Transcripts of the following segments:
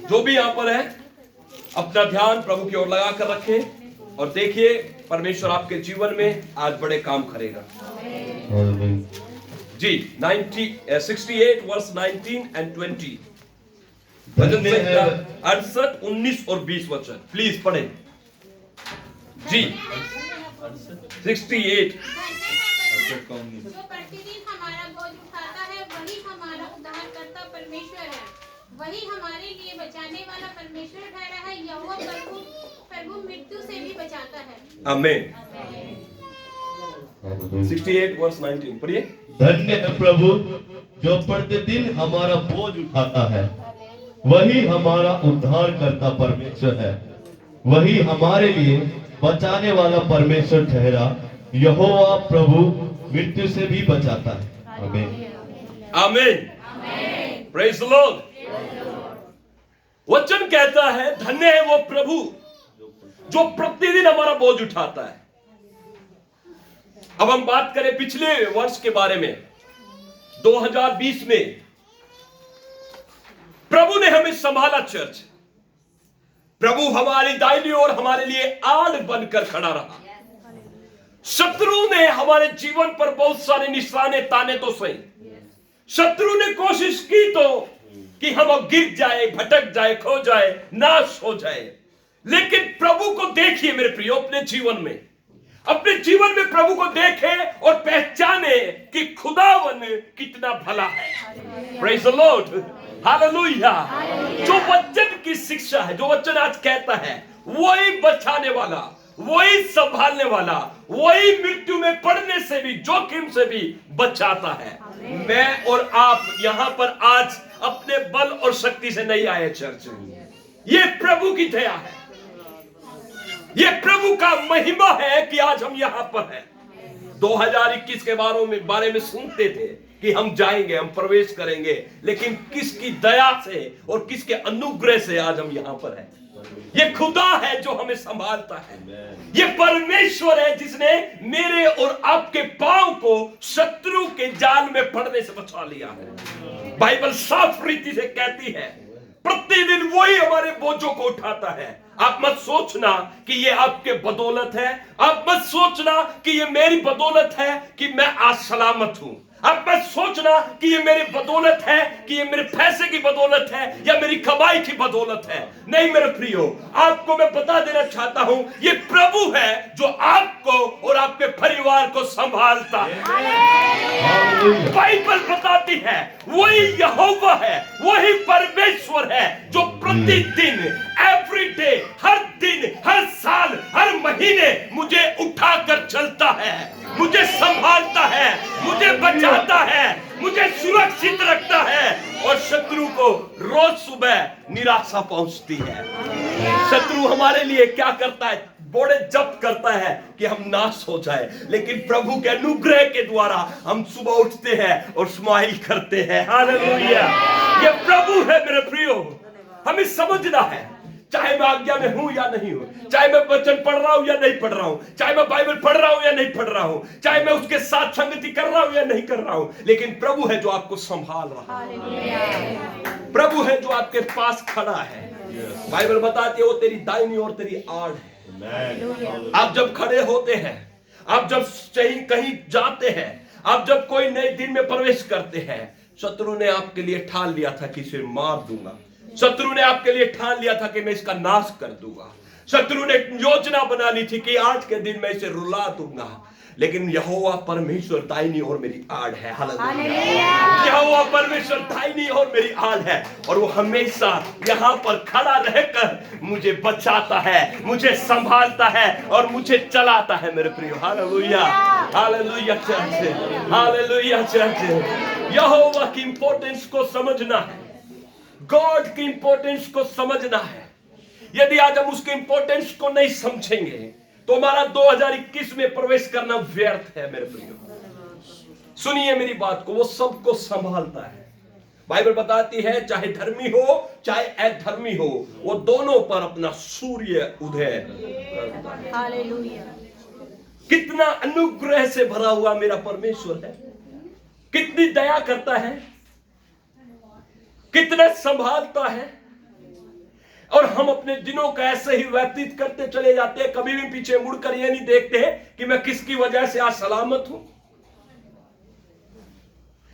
जो भी यहां पर है अपना ध्यान प्रभु की ओर लगा कर रखें और देखिए परमेश्वर आपके जीवन में आज बड़े काम करेगा। जी 68 वर्स 19 एंड 20 भजन संख्या 68, 19 और 20 वचन प्लीज पढ़े। जी 68। जो प्रतिदिन हमारा बोझ उठाता है वही हमारा उद्धारकर्ता परमेश्वर है। वही हमारे लिए बचाने वाला परमेश्वर ठहरा है। यहोवा प्रभु मृत्यु से भी बचाता है। आमीन। 68 वर्स 19 पढ़िए। धन्य है प्रभु जो प्रतिदिन हमारा बोझ उठाता है, वही हमारा उद्धार करता परमेश्वर है। वही हमारे लिए बचाने वाला परमेश्वर ठहरा। यहोवा प्रभु मृत्यु से भी बचाता है। आमीन आमीन। Praise the Lord. वचन कहता है धन्य है वो प्रभु जो प्रतिदिन हमारा बोझ उठाता है। अब हम बात करें पिछले वर्ष के बारे में। 2020 में प्रभु ने हमें संभाला चर्च। प्रभु हमारी दाहिनी ओर हमारे लिए आड़ बनकर खड़ा रहा। शत्रु ने हमारे जीवन पर बहुत सारे निशाने ताने तो सही। शत्रु ने कोशिश की तो कि हम अब गिर जाए, भटक जाए, खो जाए, नाश हो जाए। लेकिन प्रभु को देखिए मेरे प्रियो, अपने जीवन में प्रभु को देखे और पहचाने कि खुदावन कितना भला है। Praise the Lord, hallelujah. जो वचन की शिक्षा है, जो वचन आज कहता है, वही बचाने वाला, वही संभालने वाला, वही मृत्यु में पड़ने से भी, जोखिम से भी बचाता है। मैं और आप यहां पर आज अपने बल और शक्ति से नहीं आए चर्च में। ये प्रभु की दया है, ये प्रभु का महिमा है कि आज हम यहां पर हैं। 2021 के बारे में सुनते थे कि हम जाएंगे, हम प्रवेश करेंगे, लेकिन किसकी दया से और किसके अनुग्रह से आज हम यहां पर हैं। ये खुदा है जो हमें संभालता है। ये परमेश्वर है जिसने मेरे और आपके पांव को शत्रु के जाल में पड़ने से बचा लिया है। बाइबल साफ रीति से कहती है प्रतिदिन वही हमारे बोझों को उठाता है। आप मत सोचना कि ये आपके बदौलत है, आप मत सोचना कि ये मेरी बदौलत है कि मैं आज सलामत हूं। आप मत सोचना कि ये मेरी बदौलत है, कि ये मेरे पैसे की बदौलत है या मेरी कमाई की बदौलत है। नहीं मेरे प्रियो, आपको मैं बता देना चाहता हूं, ये प्रभु है जो आपको और आपके परिवार को संभालता है। बाइबल बताती है वही यहोवा है, वही परमेश्वर है जो प्रतिदिन, एवरी डे, हर दिन, हर साल, हर महीने मुझे उठाकर चलता है, मुझे संभालता है, मुझे बचाता है, मुझे सुरक्षित रखता है। और शत्रु को रोज सुबह निराशा पहुंचती है। शत्रु हमारे लिए क्या करता है? बड़े जब्त करता है कि हम नाश हो जाए, लेकिन प्रभु के अनुग्रह के द्वारा हम सुबह उठते हैं और स्माइल करते हैं। हालेलुया। ये प्रभु है मेरे प्रियो। हमें समझना है, चाहे मैं आज्ञा में हूं या नहीं हूं, चाहे मैं वचन पढ़ रहा हूं या नहीं पढ़ रहा हूं, चाहे मैं बाइबल पढ़ रहा हूं या नहीं पढ़ रहा हूं, चाहे मैं उसके साथ संगति कर रहा हूं या नहीं कर रहा हूं, लेकिन प्रभु है जो आपको संभाल रहा है। प्रभु है जो आपके पास खड़ा है। बाइबल बताती है वो तेरी दाहिनी और तेरी आड़ है। आप जब खड़े होते हैं, आप जब कहीं जाते हैं, आप जब कोई नए दिन में प्रवेश करते हैं, शत्रु ने आपके लिए ठान लिया था कि इसे मार दूंगा। शत्रु ने आपके लिए ठान लिया था कि मैं इसका नाश कर दूंगा। शत्रु ने योजना बना ली थी कि आज के दिन मैं इसे रुला दूंगा, लेकिन यहोवा परमेश्वर दाहिनी ओर मेरी आड़ है। हालेलुया। यहोवा परमेश्वर दाहिनी ओर मेरी आड़ है और वो हमेशा यहाँ पर खड़ा रहकर मुझे बचाता है, मुझे संभालता है और मुझे चलाता है मेरे प्रियो। Hallelujah, hallelujah church, hallelujah church. यहोवा की इंपॉर्टेंस को समझना है, गॉड की इंपॉर्टेंस को समझना है। यदि आज हम उसकी इंपॉर्टेंस को नहीं समझेंगे तो हमारा 2021 में प्रवेश करना व्यर्थ है मेरे प्रियो। सुनिए मेरी बात को, वो सबको संभालता है। बाइबल बताती है चाहे धर्मी हो चाहे अधर्मी हो, वो दोनों पर अपना सूर्य उदय करता है। हालेलुया। कितना अनुग्रह से भरा हुआ मेरा परमेश्वर है, कितनी दया करता है, कितना संभालता है। और हम अपने दिनों का ऐसे ही व्यतीत करते चले जाते हैं, कभी भी पीछे मुड़कर ये नहीं देखते कि मैं किसकी वजह से आज सलामत हूं।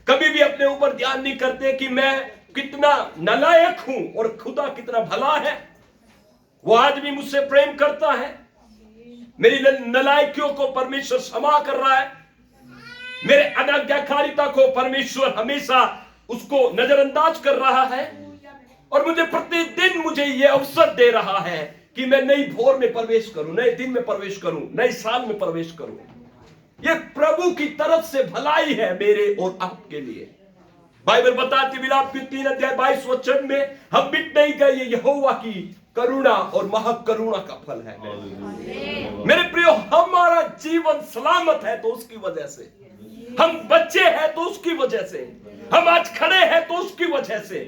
कभी भी अपने ऊपर ध्यान नहीं करते कि मैं कितना नालायक हूं और खुदा कितना भला है। वो आज भी मुझसे प्रेम करता है, मेरी नालायकियों को परमेश्वर क्षमा कर रहा है, मेरे अनाज्ञाकारिता को परमेश्वर हमेशा उसको नजरअंदाज कर रहा है, और मुझे प्रतिदिन मुझे यह अवसर दे रहा है कि मैं नई भोर में प्रवेश करूं, नए दिन में प्रवेश करूं, नए साल में प्रवेश करूं। यह प्रभु की तरफ से भलाई है मेरे और आपके लिए। बाइबल बताती विलाप की 3 अध्याय 22 वचन में, हम मिट नहीं गए, ये यहोवा की करुणा और महाकरुणा का फल है। मेरे प्रियो, हमारा जीवन सलामत है तो उसकी वजह से, हम बच्चे हैं तो उसकी वजह से, हम आज खड़े हैं तो उसकी वजह से।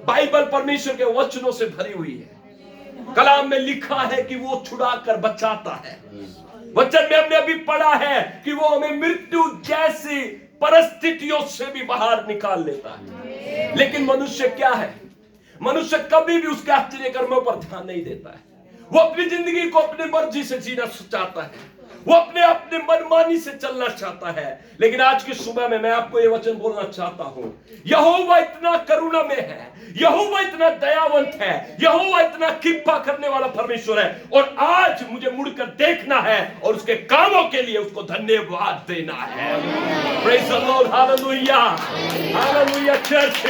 बाइबल परमेश्वर के वचनों से भरी हुई है। कलाम में लिखा है कि वो छुड़ाकर बचाता है। वचन में हमने अभी पढ़ा है कि वो हमें मृत्यु जैसी परिस्थितियों से भी बाहर निकाल लेता है। लेकिन मनुष्य क्या है? मनुष्य कभी भी उसके आश्चर्य कर्मों पर ध्यान नहीं देता है। वो अपनी जिंदगी को अपनी मर्जी से जीना चाहता है, वो अपने मनमानी से चलना चाहता है। लेकिन आज की सुबह में मैं आपको ये वचन बोलना चाहता हूं, यहोवा इतना करुणा में है, यहोवा इतना दयावंत है, यहोवा इतना कृपा करने वाला परमेश्वर है, और आज मुझे मुड़कर देखना है और उसके कामों के लिए उसको धन्यवाद देना है। Praise the Lord, hallelujah, hallelujah church,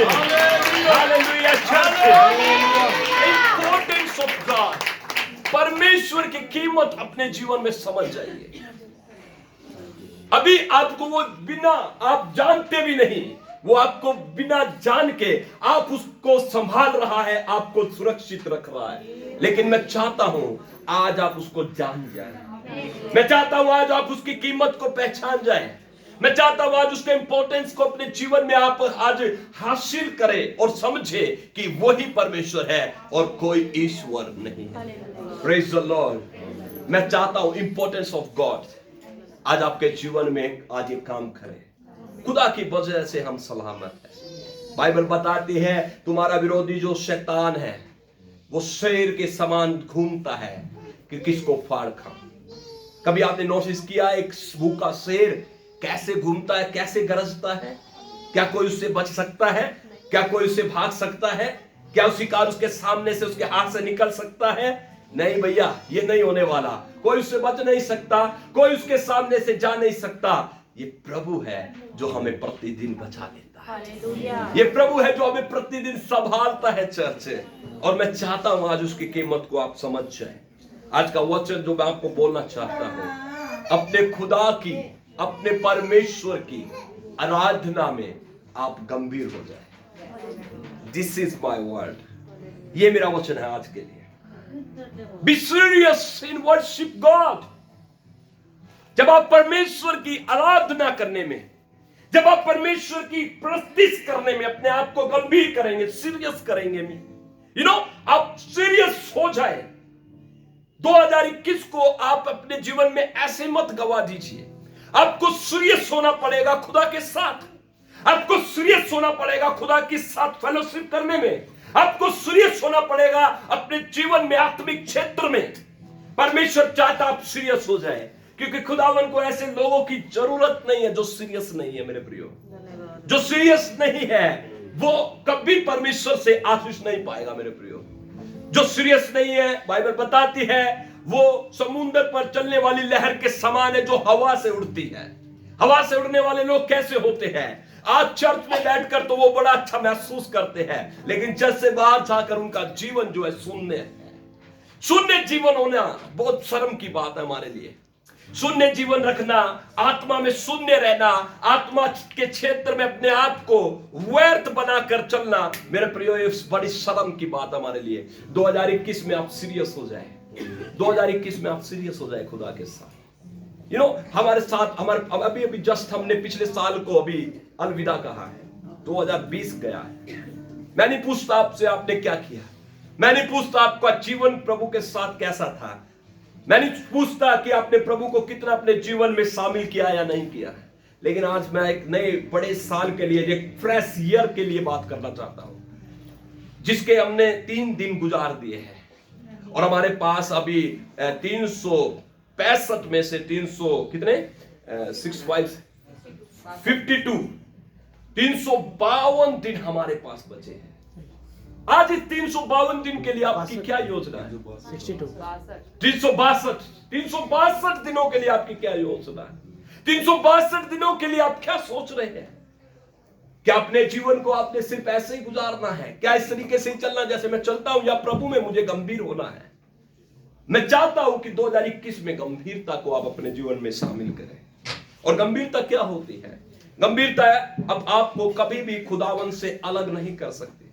hallelujah church. Importance of God, परमेश्वर की कीमत अपने जीवन में समझ जाइए। अभी आपको वो बिना आप जानते भी नहीं, वो आपको बिना जान के आप उसको संभाल रहा है, आपको सुरक्षित रख रहा है। लेकिन मैं चाहता हूं आज आप उसको जान जाए, मैं चाहता हूं आज आप उसकी कीमत को पहचान जाए, मैं चाहता हूं आज उसके इंपॉर्टेंस को अपने जीवन में आप आज हासिल करें और समझे कि वही परमेश्वर है और कोई ईश्वर नहीं। Praise the Lord. मैं चाहता हूं इंपॉर्टेंस ऑफ गॉड आज आपके जीवन में आज ये काम करे। खुदा की वजह से हम सलामत हैं। बाइबल बताती है तुम्हारा विरोधी जो शैतान है वो शेर के समान घूमता है कि किसको फाड़ खाऊं। कभी आपने नोटिस किया एक भूखा शेर कैसे घूमता है, कैसे गरजता है? क्या कोई उससे बच सकता है? क्या कोई उससे भाग सकता है? क्या उस शिकार उसके सामने से उसके हाथ से निकल सकता है? नहीं भैया, ये नहीं होने वाला। कोई उससे बच नहीं सकता, कोई उसके सामने से जा नहीं सकता। ये प्रभु है जो हमें प्रतिदिन बचा लेता है। ये प्रभु है जो हमें प्रतिदिन संभालता है चर्च। और मैं चाहता हूं आज उसकी कीमत को आप समझ जाए। आज का वचन जो मैं आपको बोलना चाहता हूं, अपने खुदा की, अपने परमेश्वर की आराधना में आप गंभीर हो जाए। This is my word. ये मेरा वचन है आज के लिए। Be serious in worship God। जब आप परमेश्वर की आराधना करने में, जब आप परमेश्वर की प्रस्तुति करने में अपने आप को गंभीर करेंगे, सीरियस करेंगे, आप सीरियस हो जाए। 2021 को आप अपने जीवन में ऐसे मत गवा दीजिए। आपको सीरियस होना पड़ेगा खुदा के साथ, आपको सीरियस होना पड़ेगा खुदा के साथ फेलोशिप करने में, आपको सीरियस होना पड़ेगा अपने जीवन में, आत्मिक क्षेत्र में। परमेश्वर चाहता आप सीरियस हो जाए, क्योंकि खुदावन को ऐसे लोगों की जरूरत नहीं है जो सीरियस नहीं है। मेरे प्रियो, जो सीरियस नहीं है वो कभी परमेश्वर से आशीष नहीं पाएगा। मेरे प्रियो, जो सीरियस नहीं है, बाइबल बताती है वो समुद्र पर चलने वाली लहर के समान है जो हवा से उड़ती है। हवा से उड़ने वाले लोग कैसे होते हैं? आज चर्च में बैठकर तो वो बड़ा अच्छा महसूस करते हैं, लेकिन चर्च से बाहर जाकर उनका जीवन जो है शून्य जीवन होना बहुत शर्म की बात है हमारे लिए। शून्य जीवन रखना, आत्मा में शून्य रहना, आत्मा के क्षेत्र में अपने आप को व्यर्थ बनाकर चलना, मेरे प्रियो ये बड़ी शर्म की बात हमारे लिए। 2021 में आप सीरियस हो जाए, 2021 में आप सीरियस हो जाए खुदा के साथ। हमारे साथ अभी जस्ट हमने पिछले साल को अभी अलविदा कहा है। 2020 गया है। मैं नहीं पूछता आपसे आपने क्या किया, मैं नहीं पूछता आपका जीवन प्रभु के साथ कैसा था, मैं नहीं पूछता कि आपने प्रभु को कितना अपने जीवन में शामिल किया या नहीं किया। लेकिन आज मैं एक नए बड़े साल के लिए, एक फ्रेश ईयर के लिए बात करना चाहता हूं, जिसके हमने 3 दिन गुजार दिए हैं। और हमारे पास अभी 365 में से 300 कितने 352 दिन हमारे पास बचे हैं। आज इस 352 दिन के लिए आपकी क्या योजना है? 362 दिनों के लिए आपकी क्या योजना है? 362 दिनों के लिए आप क्या सोच रहे हैं? क्या अपने जीवन को आपने सिर्फ ऐसे ही गुजारना है? क्या इस तरीके से ही चलना जैसे मैं चलता हूं, या प्रभु में मुझे गंभीर होना है? मैं चाहता हूं कि 2021 में गंभीरता को आप अपने जीवन में शामिल करें। और गंभीरता क्या होती है? गंभीरता अब आपको कभी भी खुदावन से अलग नहीं कर सकती।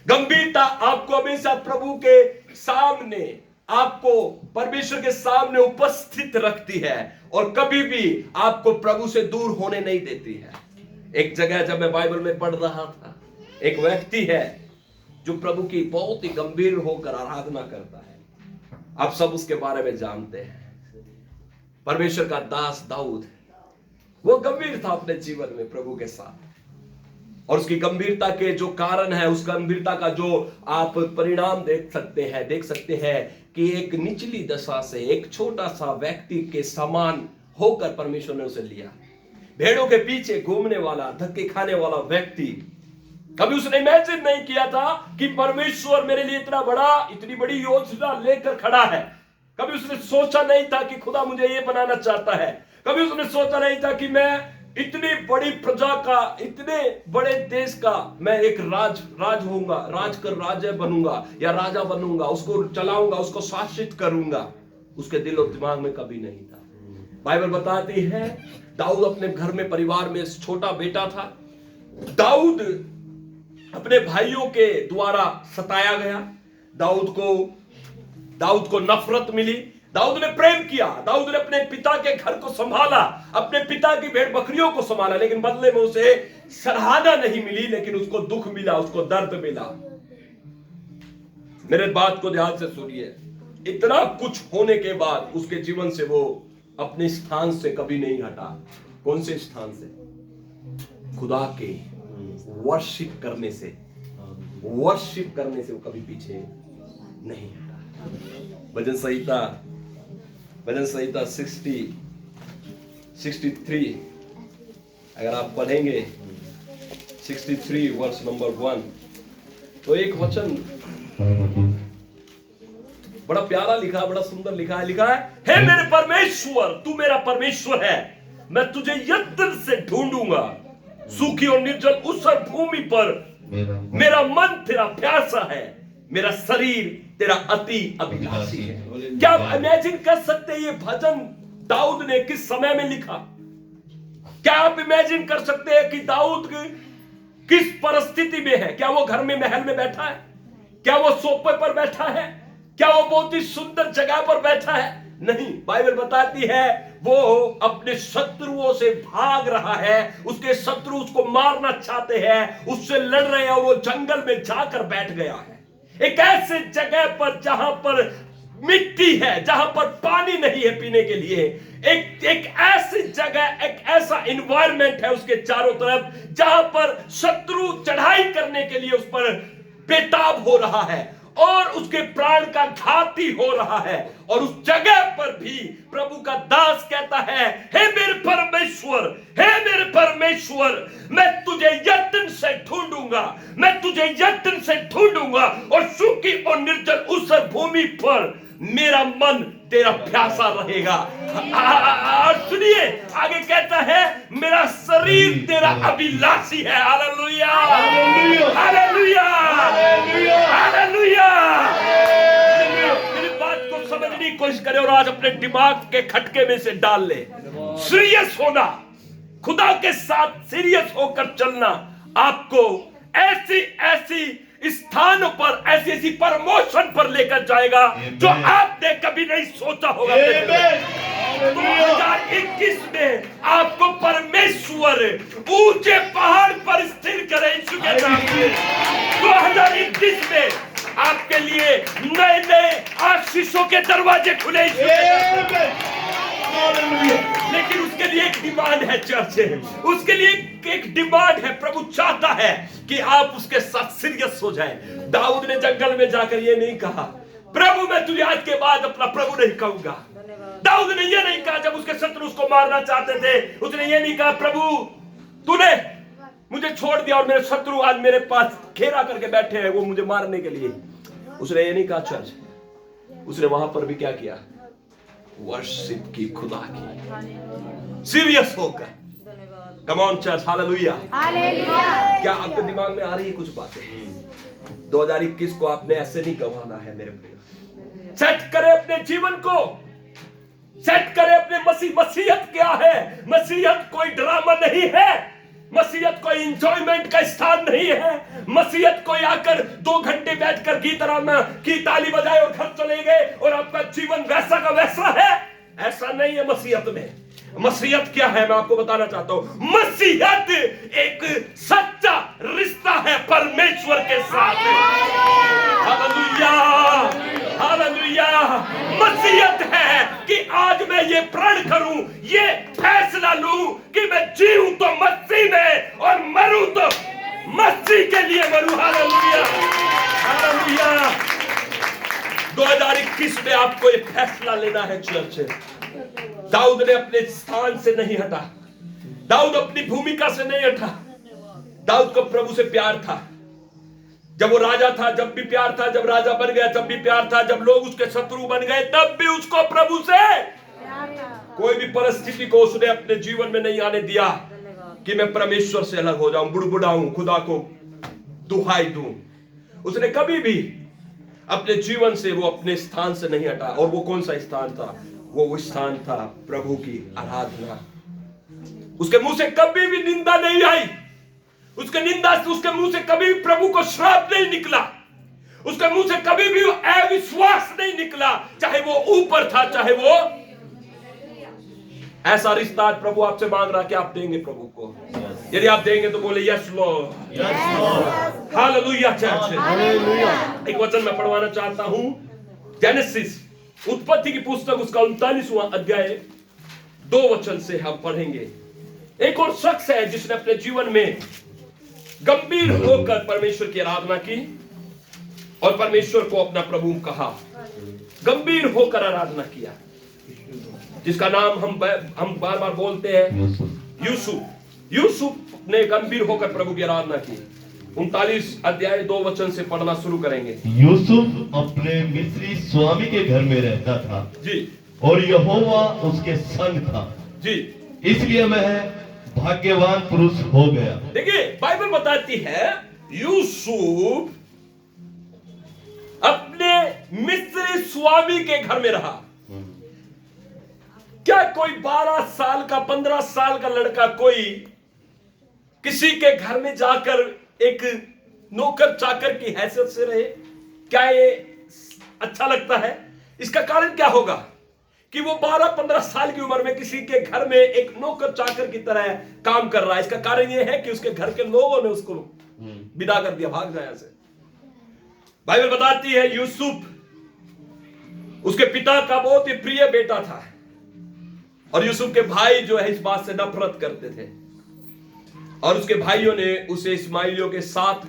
गंभीरता आपको हमेशा प्रभु के सामने, आपको परमेश्वर के सामने उपस्थित रखती है और कभी भी आपको प्रभु से दूर होने नहीं देती है। एक जगह जब मैं बाइबल में पढ़ रहा था, एक व्यक्ति है जो प्रभु की बहुत ही गंभीर होकर आराधना करता है। आप सब उसके बारे में जानते हैं। परमेश्वर का दास दाऊद, वो गंभीर था अपने जीवन में प्रभु के साथ, और उसकी गंभीरता के जो कारण है, उस गंभीरता का जो आप परिणाम देख सकते हैं कि एक निचली दशा से एक छोटा सा व्यक्ति के समान होकर परमेश्वर ने उसे लिया। भेड़ों के पीछे घूमने वाला, धक्के खाने वाला व्यक्ति, कभी उसने इमेजिन नहीं किया था कि परमेश्वर मेरे लिए इतनी बड़ी योजना लेकर खड़ा है। कभी उसने सोचा नहीं था कि खुदा मुझे ये बनाना चाहता है। कभी उसने सोचा नहीं था कि मैं इतनी बड़ी प्रजा का, इतने बड़े देश का मैं एक राज होऊंगा, राजा बनूंगा या राजा बनूंगा, उसको चलाऊंगा, उसको शासित करूंगा। उसके दिल और दिमाग में कभी नहीं था। बाइबल बताती है दाऊद अपने घर में, परिवार में छोटा बेटा था। दाऊद अपने भाइयों के द्वारा सताया गया। दाऊद को नफरत मिली। दाऊद ने प्रेम किया। दाऊद ने अपने पिता के घर को संभाला, अपने पिता की भेड़ बकरियों को संभाला, लेकिन बदले में उसे सराहना नहीं मिली, लेकिन उसको दुख मिला, उसको दर्द मिला। मेरे बात को ध्यान से सुनिए। इतना कुछ होने के बाद उसके जीवन से वो अपने स्थान से कभी नहीं हटा। कौन से स्थान से? खुदा के वर्शिप करने से वो कभी पीछे नहीं हटा। भजन संहिता 63 अगर आप पढ़ेंगे 63 वर्ष नंबर 1, तो एक वचन बड़ा प्यारा लिखा, बड़ा सुंदर लिखा है, हे मेरे परमेश्वर, तू मेरा परमेश्वर है, मैं तुझे यत्न से ढूंढूंगा, सूखी और निर्जल ऊसर भूमि पर मेरा मन तेरा प्यासा है, मेरा शरीर तेरा अति अभिलाषी है। क्या आप इमेजिन कर सकते हैं ये भजन दाऊद ने किस समय में लिखा? क्या आप इमेजिन कर सकते हैं कि दाऊद किस परिस्थिति में है? क्या वो घर में महल में बैठा है? क्या वो सोफे पर बैठा है? क्या वो बहुत ही सुंदर जगह पर बैठा है? नहीं, बाइबल बताती है वो अपने शत्रुओं से भाग रहा है। उसके शत्रु उसको मारना चाहते हैं, उससे लड़ रहे हैं, और वो जंगल में जाकर बैठ गया है, एक ऐसे जगह पर जहां पर मिट्टी है, जहां पर पानी नहीं है पीने के लिए। एक ऐसी जगह, एक ऐसा एनवायरनमेंट है उसके चारों तरफ, जहां पर शत्रु चढ़ाई करने के लिए उस पर बेताब हो रहा है और उसके प्राण का घाती हो रहा है। और उस जगह पर भी प्रभु का दास कहता है, हे मेरे परमेश्वर, मैं तुझे यत्न से ढूंढूंगा, और सूखी और निर्जल ऊसर भूमि पर मेरा मन तेरा प्यासा रहेगा। सुनिए, आगे कहता है, मेरा शरीर तेरा अभिलाषी है। Hallelujah, hallelujah, hallelujah. मेरी बात को समझने की कोशिश करें और आज अपने दिमाग के खटके में से डाल ले। सीरियस होना, खुदा के साथ सीरियस होकर चलना आपको ऐसी स्थानों पर, ऐसी प्रमोशन पर लेकर जाएगा जो आपने कभी नहीं सोचा होगा। 2021 में आपको परमेश्वर ऊंचे पहाड़ पर स्थिर करे यीशु के नाम से। 2021 में आपके लिए नए आशीषों के दरवाजे खुले यीशु के नाम से। लेकिन उसके लिए एक डिमांड है चर्च, उसके लिए एक डिमांड है। प्रभु चाहता है कि आप उसके साथ सीरियस हो जाएं। दाऊद ने जंगल में जाकर ये नहीं कहा, प्रभु मैं तुझे आज के बाद अपना प्रभु नहीं कहूंगा। दाऊद ने ये नहीं कहा जब उसके शत्रु उसको मारना चाहते थे, उसने ये नहीं कहा प्रभु तूने मुझे छोड़ दिया और मेरे शत्रु आज मेरे पास घेरा करके बैठे हैं वो मुझे मारने के लिए। उसने ये नहीं कहा चर्च, उसने वहां पर भी क्या किया? वर्शिप की, खुदा की, सीरियस होकर। Come on church, hallelujah. क्या आपके दिमाग में आ रही है कुछ बातें? 2021 को आपने ऐसे नहीं गंवाना है मेरे प्रिय। सेट करें अपने जीवन को, सेट करें अपने मसीहत क्या है? मसीहत कोई ड्रामा नहीं है, मसीहत कोई इंजॉयमेंट का स्थान नहीं है, मसीहत कोई आकर 2 घंटे बैठकर गीत आराधना की, ताली बजाए और घर चले गए और आपका जीवन वैसा का वैसा है। ऐसा नहीं है मसीहत में। मसीहत क्या है मैं आपको बताना चाहता हूं। मसीहत एक सच्चा रिश्ता है परमेश्वर के साथ। Hallelujah, hallelujah. मसीहत है कि आज मैं ये प्रण करूं, ये फैसला लूं कि मैं जीऊं तो मसीह में और मरूं तो मसीह के लिए मरूं। Hallelujah, hallelujah. 2021 में आपको एक फैसला लेना है चर्च। दाऊद ने अपने स्थान से नहीं हटा, दाऊद अपनी भूमिका से नहीं हटा। दाऊद को प्रभु से प्यार था। जब वो राजा था जब भी प्यार था, जब राजा बन गया तब भी प्यार था, जब लोग उसके शत्रु बन गए तब भी उसको प्रभु से कोई भी परिस्थिति को उसने अपने जीवन में नहीं आने दिया कि मैं परमेश्वर से अलग हो जाऊं, बुड़बुड़ाऊं, खुदा को दुहाई दूं। उसने कभी भी अपने जीवन से वो अपने स्थान से नहीं हटा। और वो कौन सा स्थान था? वो स्थान था प्रभु की आराधना। उसके मुंह से कभी भी निंदा नहीं आई, उसके निंदा से उसके मुंह से कभी भी प्रभु को श्राप नहीं निकला, उसके मुंह से कभी भी अविश्वास नहीं निकला, चाहे वो ऊपर था चाहे वो। ऐसा रिश्ता आज प्रभु आपसे मांग रहा कि आप देंगे प्रभु को। यदि आप देंगे तो बोले यस लॉर्ड, हालेलुया चर्च। एक वचन मैं पढ़वाना चाहता हूं, जेनेसिस, उत्पत्ति की पुस्तक, उसका 39वां अध्याय 2 वचन से हम पढ़ेंगे। एक और शख्स है जिसने अपने जीवन में गंभीर होकर परमेश्वर की आराधना की और परमेश्वर को अपना प्रभु कहा, गंभीर होकर आराधना किया, जिसका नाम हम बार बार बोलते हैं यूसुफ। यूसुफ ने गंभीर होकर प्रभु की आराधना की। 39 अध्याय 2 वचन से पढ़ना शुरू करेंगे। यूसुफ अपने मिस्री स्वामी के घर में रहता था जी, और यहोवा उसके संग था जी, इसलिए वह भाग्यवान पुरुष हो गया। देखिए बाइबल बताती है यूसुफ अपने मिस्री स्वामी के घर में रहा। क्या कोई 12 साल का 15 साल का लड़का कोई किसी के घर में जाकर एक नौकर चाकर की हैसियत से रहे? क्या ये अच्छा लगता है? इसका कारण क्या होगा कि वो 12-15 साल की उम्र में किसी के घर में एक नौकर चाकर की तरह काम कर रहा है? इसका कारण ये है कि उसके घर के लोगों ने उसको विदा कर दिया, भाग जाए से। बाइबल बताती है यूसुफ उसके पिता का बहुत ही प्रिय बेटा था और यूसुफ के भाई जो है इस बात से नफरत करते थे और उसके भाइयों ने उसे इस्माइलियों के साथ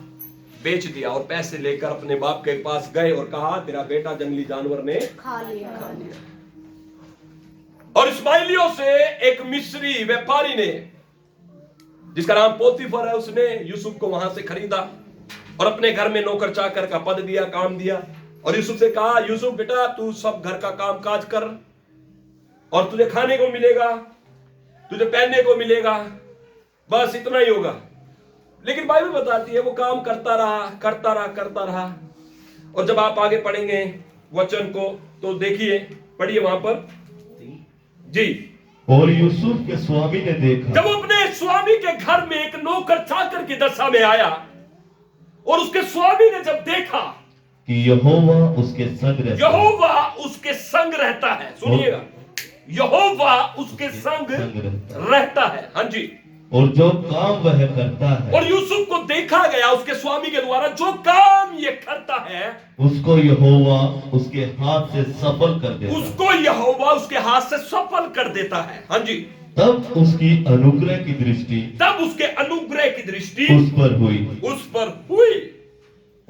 बेच दिया और पैसे लेकर अपने बाप के पास गए और कहा तेरा बेटा जंगली जानवर ने खा लिया। और इस्माइलियों से एक मिस्री व्यापारी ने, जिसका नाम पोतीफर है, उसने यूसुफ को वहां से खरीदा और अपने घर में नौकर चाकर का पद दिया, काम दिया। और यूसुफ से कहा यूसुफ बेटा तू सब घर का काम काज कर और तुझे खाने को मिलेगा, तुझे पहनने को मिलेगा, बस इतना ही होगा। लेकिन बाइबल बताती है वो काम करता रहा। और जब आप आगे पढ़ेंगे वचन को तो देखिए, पढ़िए वहां पर जी। और यूसुफ के स्वामी ने देखा, जब वो अपने स्वामी के घर में एक नौकर चाकर की दशा में आया और उसके स्वामी ने जब देखा कि यहोवा उसके संग रहता है, सुनिएगा, यहोवा उसके संग रहता है। हाँ जी। और जो काम वह करता है, और यूसुफ को देखा गया उसके स्वामी के द्वारा जो काम ये करता है उसको यहोवा उसके हाथ से सफल कर देता है। उसको यहोवा उसके हाथ से सफल कर देता है। हाँ जी। तब उसकी अनुग्रह की दृष्टि उस पर हुई।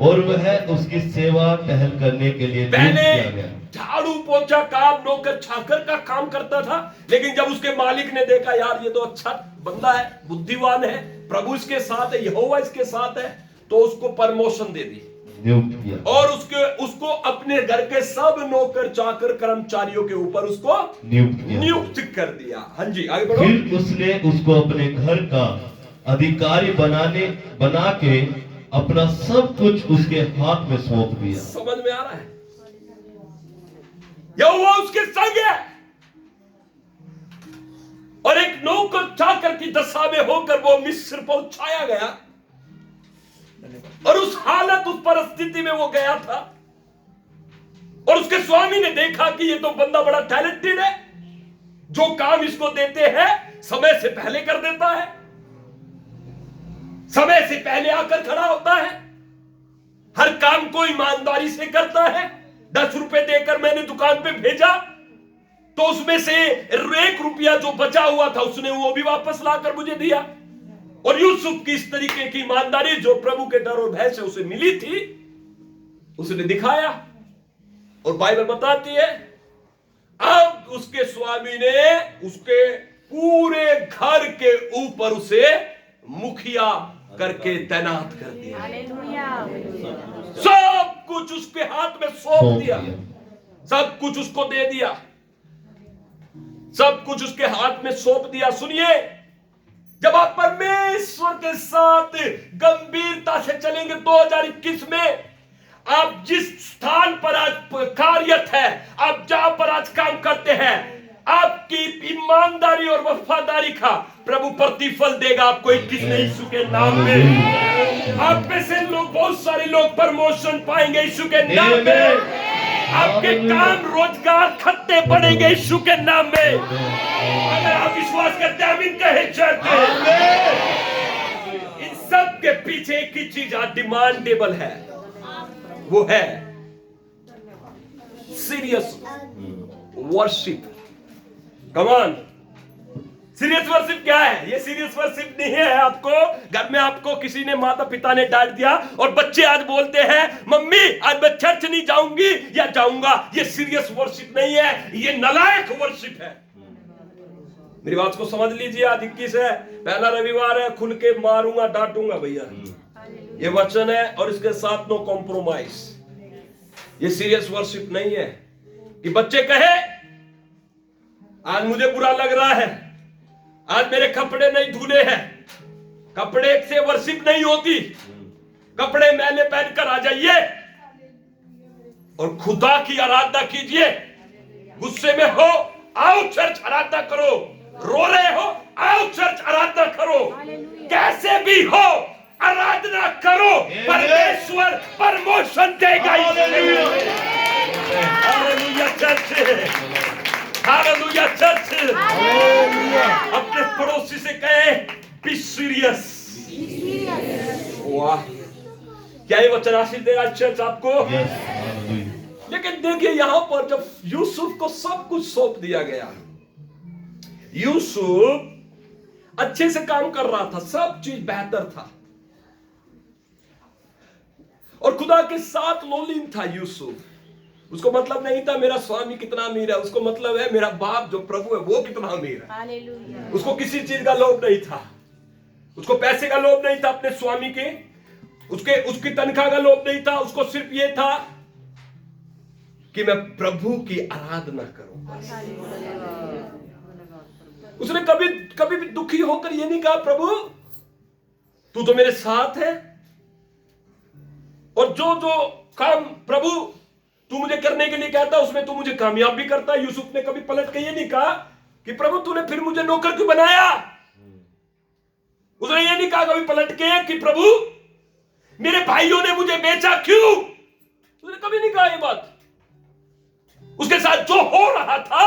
और वह उसकी सेवा टहल करने के लिए नियुक्त पहले किया गया। झाड़ू पोछा काम नौकर चाकर का काम करता था, लेकिन जब उसके मालिक ने देखा यार ये तो अच्छा बंदा है, बुद्धिमान है, प्रभु इसके साथ है, यहोवा इसके साथ है, तो उसको प्रमोशन दे दी नियुक्त किया और उसको अपने घर के सब नौकर चाकर कर्मचारियों के ऊपर उसको नियुक्त कर दिया। हाँ जी आगे बढ़ो। फिर उसने उसको अपने घर का अधिकारी बना के अपना सब कुछ उसके हाथ में सौंप दिया। समझ में आ रहा है? यहोवा उसके संग है और एक नौकर चाकर की दशा में होकर वो मिस्र पहुंचाया गया और उस हालत उस परिस्थिति में वो गया था और उसके स्वामी ने देखा कि ये तो बंदा बड़ा टैलेंटेड है, जो काम इसको देते हैं समय से पहले कर देता है, समय से पहले आकर खड़ा होता है, हर काम को ईमानदारी से करता है। 10 रुपए देकर मैंने दुकान पे भेजा तो उसमें से 1 रुपया जो बचा हुआ था उसने वो भी वापस लाकर मुझे दिया। और यूसुफ की इस तरीके की ईमानदारी जो प्रभु के डर और भय से उसे मिली थी उसने दिखाया और बाइबल बताती है अब उसके स्वामी ने उसके पूरे घर के ऊपर उसे मुखिया करके तैनात कर दिया। सब कुछ उसके हाथ में सौंप दिया, सब कुछ उसको दे दिया, सब कुछ उसके हाथ में सौंप दिया। सुनिए, जब आप परमेश्वर के साथ गंभीरता से चलेंगे 2021 में, आप जिस स्थान पर आज कार्यरत है, आप जहां पर आज काम करते हैं, आपकी ईमानदारी और वफादारी का प्रभु प्रतिफल देगा आपको 21 में यीशु के नाम में। आप में से लोग, बहुत सारे लोग प्रमोशन पाएंगे यीशु के नाम में। आपके काम रोजगार खत्ते बढ़ेंगे यीशु के नाम में। अगर आप विश्वास करते हैं आमीन कहे चर्च। इन सब के पीछे एक ही चीज डिमांडेबल है, वो है serious worship. Come on, serious worship क्या है? ये सीरियस वर्शिप नहीं है आपको घर में आपको किसी ने माता पिता ने डांट दिया और बच्चे आज बोलते हैं मम्मी आज मैं चर्च नहीं जाऊंगी या जाऊंगा। ये सीरियस वर्शिप नहीं है, ये नालायक वर्शिप है। मेरी बात को समझ लीजिए। आज 21 है, पहला रविवार है, खुल के मारूंगा डांटूंगा भैया, ये वचन है और इसके साथ नो कॉम्प्रोमाइज। ये सीरियस वर्शिप नहीं है कि बच्चे कहे आज मुझे बुरा लग रहा है, आज मेरे कपड़े नहीं धुले हैं। कपड़े से वर्शिप नहीं होती। कपड़े मैंने पहनकर आ जाइए और खुदा की आराधना कीजिए। गुस्से में हो आओ चर्च आराधना करो, रो रहे हो आओ चर्च आराधना करो, कैसे भी हो आराधना करो, परमेश्वर प्रमोशन देगा। Hallelujah church, hallelujah church. अपने पड़ोसी से कहे बी सीरियस। वाह, क्या ये वचन आशीष देगा चर्च आपको? लेकिन देखिए यहां पर जब यूसुफ को सब कुछ सौंप दिया गया, यूसुफ अच्छे से काम कर रहा था, सब चीज बेहतर था और खुदा के साथ लोलीन था यूसुफ। उसको मतलब नहीं था मेरा स्वामी कितना अमीर है, उसको मतलब है मेरा बाप जो प्रभु है वो कितना अमीर है। हालेलुया। उसको किसी चीज का लोभ नहीं था, उसको पैसे का लोभ नहीं था अपने स्वामी के, उसकी तनख्वाह का लोभ नहीं था। उसको सिर्फ ये था कि मैं प्रभु की आराधना करूं। उसने कभी भी दुखी होकर ये नहीं कहा प्रभु तू तो मेरे साथ है और जो जो काम प्रभु तू मुझे करने के लिए कहता उसमें तू मुझे कामयाब भी करता। यूसुफ ने कभी पलट के ये नहीं कहा कि प्रभु तूने फिर मुझे नौकर क्यों बनाया। उसने ये नहीं कहा कभी पलट के कि प्रभु मेरे भाइयों ने मुझे बेचा क्यों। उसने कभी नहीं कहा ये बात। उसके साथ जो हो रहा था,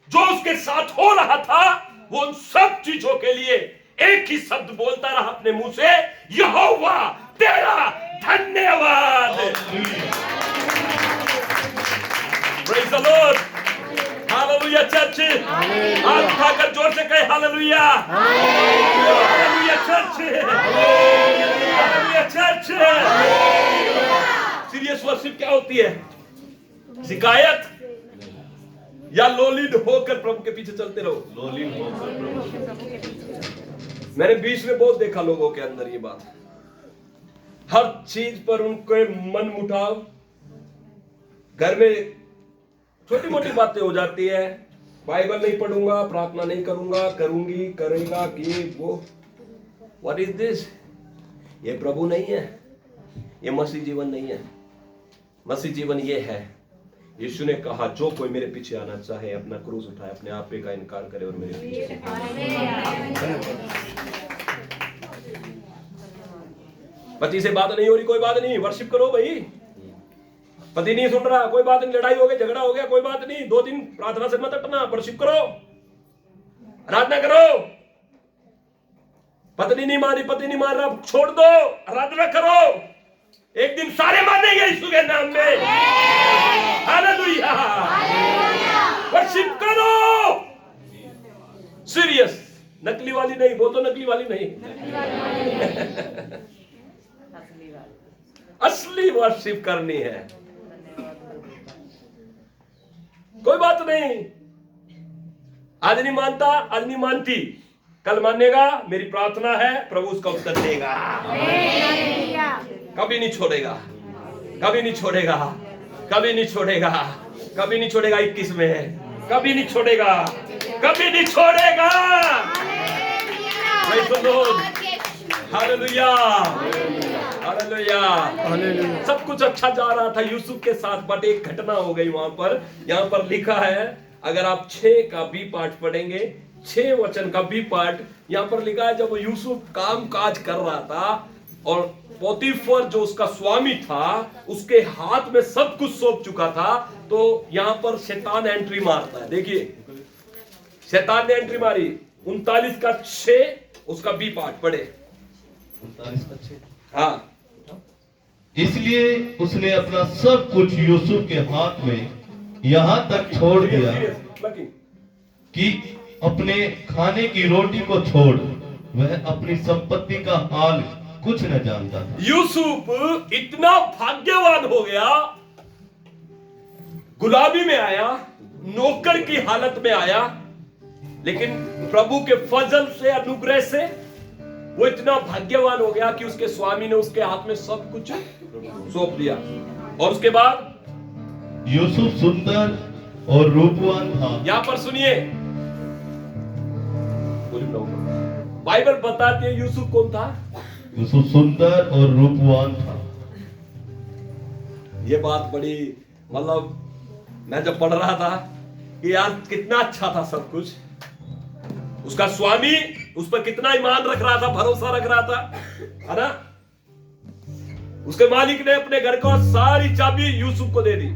जो उसके साथ हो रहा था, वो उन सब चीजों के लिए एक ही शब्द बोलता रहा अपने मुंह से, यहोवा तेरा धन्यवाद। Praise the Lord. Hallelujah church. हाथ उठाकर जोर से कहे hallelujah. Hallelujah. Hallelujah church, hallelujah church. Serious worship क्या होती है? शिकायत या लोलिड होकर प्रभु के पीछे चलते रहो? लोलीन होकर प्रभु। मैंने बीच में बहुत देखा लोगों के अंदर ये बात, हर चीज पर उनके मन मुटाव, घर में छोटी मोटी बातें हो जाती है, बाइबल नहीं पढ़ूंगा, प्रार्थना नहीं करूंगा, करूंगी, करेगा कि वो, व्हाट इज दिस? ये प्रभु नहीं है, ये मसीह जीवन नहीं है। मसीह जीवन ये है, यीशु ने कहा जो कोई मेरे पीछे आना चाहे अपना क्रूस उठाए, अपने आप पे का इनकार करे और मेरे पीछे। पति से बात नहीं हो रही, कोई बात नहीं, वर्शिप करो भाई। पति नहीं सुन रहा, कोई बात नहीं, लड़ाई हो गई, झगड़ा हो गया, कोई बात नहीं, 2 दिन प्रार्थना से मत हटना, वर्शिप करो, आराधना करो। पत्नी नहीं मान रही, पति नहीं मान रहा, छोड़ दो, आराधना करो। एक दिन सारे मानेंगे यीशु के नाम में। हालेलुया, वर्शिप करो। सीरियस, नकली वाली नहीं, बोल दो नकली वाली नहीं, असली वर्शिप करनी है। कोई बात नहीं, आज नहीं मानता, आज नहीं मानती, कल मानेगा, मेरी प्रार्थना है प्रभु उसका उत्तर देगा। कभी नहीं छोड़ेगा, कभी नहीं छोड़ेगा, कभी नहीं छोड़ेगा, कभी नहीं छोड़ेगा। 21 में कभी नहीं छोड़ेगा, कभी नहीं छोड़ेगा। Hallelujah, hallelujah. सब कुछ अच्छा जा रहा था यूसुफ के साथ, बट एक घटना हो गई वहां पर। यहाँ पर लिखा है, अगर आप 6 का बी पार्ट पढ़ेंगे, 6 वचन का बी पार्ट, यहाँ पर लिखा है जब यूसुफ काम काज कर रहा था और पोतीफर जो उसका स्वामी था उसके हाथ में सब कुछ सौंप चुका था, तो यहां पर शैतान एंट्री मारता है। देखिए शैतान ने एंट्री मारी। 39 का 6 उसका बी पार्ट पढ़े। 39 का 6। हाँ, इसलिए उसने अपना सब कुछ यूसुफ के हाथ में यहाँ तक छोड़ दिया कि अपने खाने की रोटी को छोड़ वह अपनी संपत्ति का हाल कुछ न जानता था। यूसुफ इतना भाग्यवान हो गया, गुलामी में आया, नौकर की हालत में आया, लेकिन प्रभु के फजल से, अनुग्रह से वो इतना भाग्यवान हो गया कि उसके स्वामी ने उसके हाथ में सब कुछ सौंप दिया। और उसके बाद यूसुफ सुंदर और रूपवान था। यहां पर सुनिए, बाइबल बताती है यूसुफ कौन था। यूसुफ सुंदर और रूपवान था। ये बात बड़ी, मतलब मैं जब पढ़ रहा था कि यार कितना अच्छा था सब कुछ, उसका स्वामी उस पर कितना ईमान रख रहा था, भरोसा रख रहा था, है ना। उसके मालिक ने अपने घर को सारी चाबी यूसुफ को दे दी।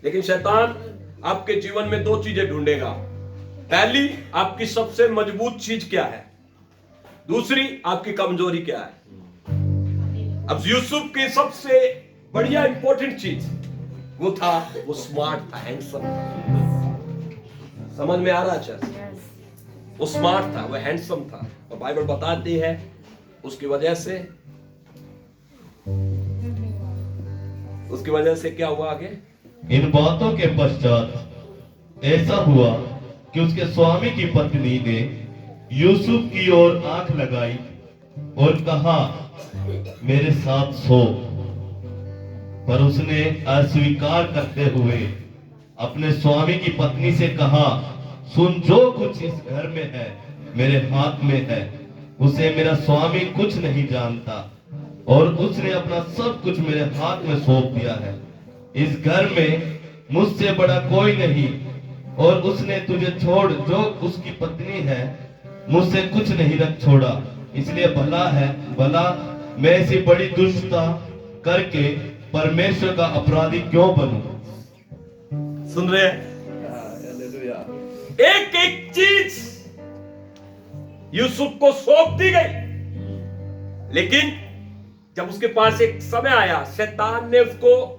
लेकिन शैतान आपके जीवन में 2 चीजें ढूंढेगा। पहली, आपकी सबसे मजबूत चीज क्या है, दूसरी आपकी कमजोरी क्या है। अब यूसुफ की सबसे बढ़िया इंपॉर्टेंट चीज वो था, वो स्मार्ट था, हैंडसम। समझ में आ रहा है? वो स्मार्ट था, वो हैंडसम था। और बाइबल बताती है उसकी वजह से क्या हुआ आगे। इन बातों के पश्चात ऐसा हुआ कि उसके स्वामी की पत्नी ने यूसुफ की ओर आंख लगाई और कहा, मेरे साथ सो। पर उसने अस्वीकार करते हुए अपने स्वामी की पत्नी से कहा, सुन, जो कुछ इस घर में है मेरे हाथ में है, उसे मेरा स्वामी कुछ नहीं जानता, और उसने अपना सब कुछ मेरे हाथ में सौंप दिया है। इस घर में मुझसे बड़ा कोई नहीं, और उसने तुझे छोड़ जो उसकी पत्नी है मुझसे कुछ नहीं रख छोड़ा। इसलिए भला मैं ऐसी बड़ी दुष्टता करके परमेश्वर का अपराधी क्यों बनूं? सुन रहे हैं? एक एक चीज यूसुफ को सौंप दी गई, लेकिन जब उसके पास एक समय आया, शैतान ने उसको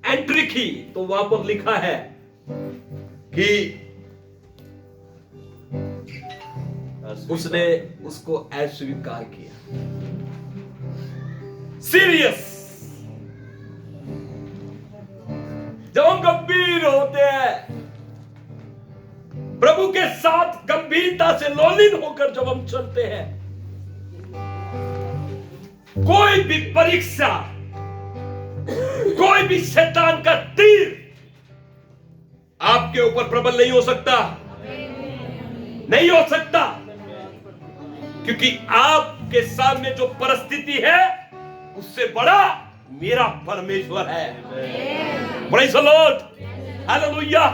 एंट्री की, तो वहां पर लिखा है कि उसने उसको अस्वीकार किया। सीरियस, जब हम गंभीर होते हैं, प्रभु के साथ गंभीरता से लोलिन होकर जब हम चलते हैं, कोई भी परीक्षा, कोई भी शैतान का तीर आपके ऊपर प्रबल नहीं हो सकता, नहीं हो सकता, क्योंकि आपके सामने जो परिस्थिति है उससे बड़ा मेरा परमेश्वर है। Praise the Lord, hallelujah.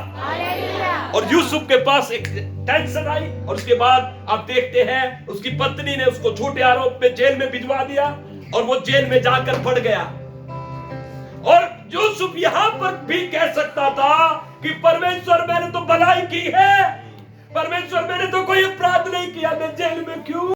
और यूसुफ के पास एक टेंशन आई और उसके बाद आप देखते हैं उसकी पत्नी ने उसको झूठे आरोप में जेल में भिजवा दिया और वो जेल में जाकर पड़ गया। और यूसुफ यहां पर भी कह सकता था कि परमेश्वर मैंने तो भलाई की है, परमेश्वर मैंने तो कोई अपराध नहीं किया, मैं जेल में क्यों